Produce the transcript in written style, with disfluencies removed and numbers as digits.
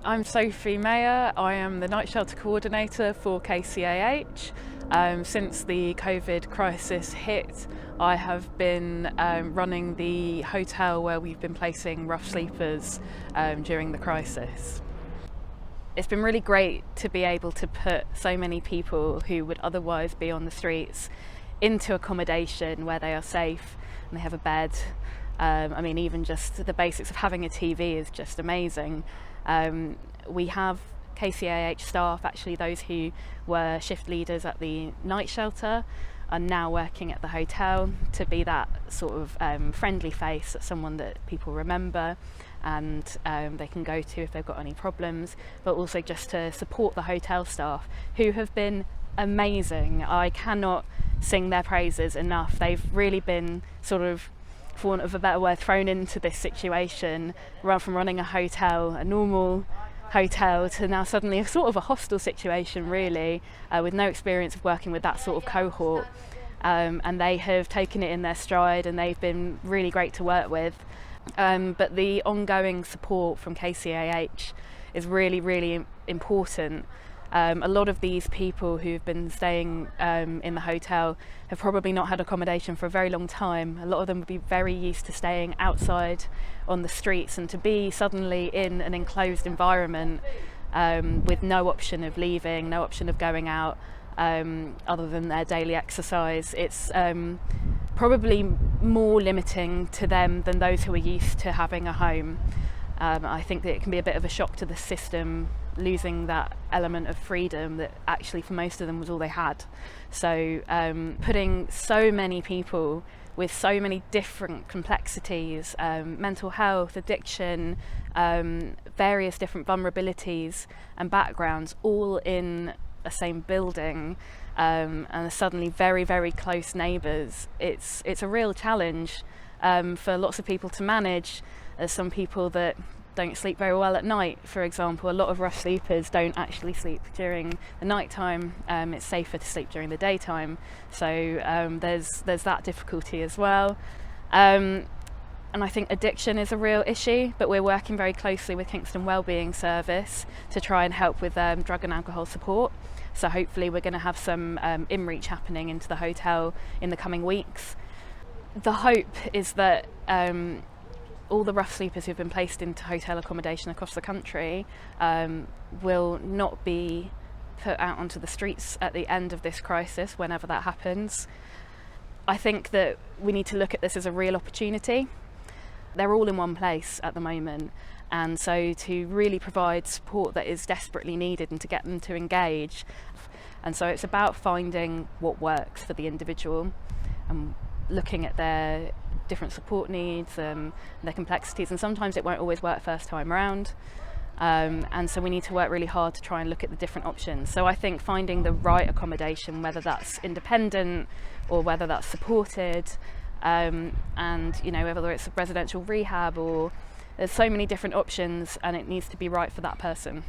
I'm Sophie Mayor. I am the night shelter coordinator for KCAH. Since the COVID crisis hit, I have been running the hotel where we've been placing rough sleepers during the crisis. It's been really great to be able to put so many people who would otherwise be on the streets into accommodation where they are safe and they have a bed. Even just the basics of having a TV is just amazing. We have KCAH staff, actually those who were shift leaders at the night shelter, are now working at the hotel to be that sort of friendly face, someone that people remember and they can go to if they've got any problems, but also just to support the hotel staff who have been amazing. I cannot sing their praises enough. They've really been sort of, for want of a better word, thrown into this situation, rather from running a hotel, a normal hotel, to now suddenly a sort of a hostile situation really, with no experience of working with that sort of cohort, and they have taken it in their stride and they've been really great to work with. But the ongoing support from KCAH is really, really important. A lot of these people who've been staying in the hotel have probably not had accommodation for a very long time. A lot of them would be very used to staying outside on the streets, and to be suddenly in an enclosed environment with no option of leaving, no option of going out other than their daily exercise, it's probably more limiting to them than those who are used to having a home. I think that it can be a bit of a shock to the system, losing that element of freedom that actually for most of them was all they had. So putting so many people with so many different complexities, mental health, addiction, various different vulnerabilities and backgrounds all in a same building, and suddenly very, very close neighbours, it's a real challenge for lots of people to manage. There's some people that don't sleep very well at night, for example. A lot of rough sleepers don't actually sleep during the night time. It's safer to sleep during the daytime, so there's that difficulty as well. And I think addiction is a real issue, but we're working very closely with Kingston Wellbeing Service to try and help with drug and alcohol support. So hopefully we're going to have some in-reach happening into the hotel in the coming weeks. The hope is that all the rough sleepers who've been placed into hotel accommodation across the country will not be put out onto the streets at the end of this crisis, whenever that happens. I think that we need to look at this as a real opportunity. They're all in one place at the moment, and so to really provide support that is desperately needed and to get them to engage. And so it's about finding what works for the individual and looking at their different support needs and their complexities, and sometimes it won't always work first time around, and so we need to work really hard to try and look at the different options. So I think finding the right accommodation, whether that's independent or whether that's supported, and whether it's a residential rehab, or there's so many different options and it needs to be right for that person.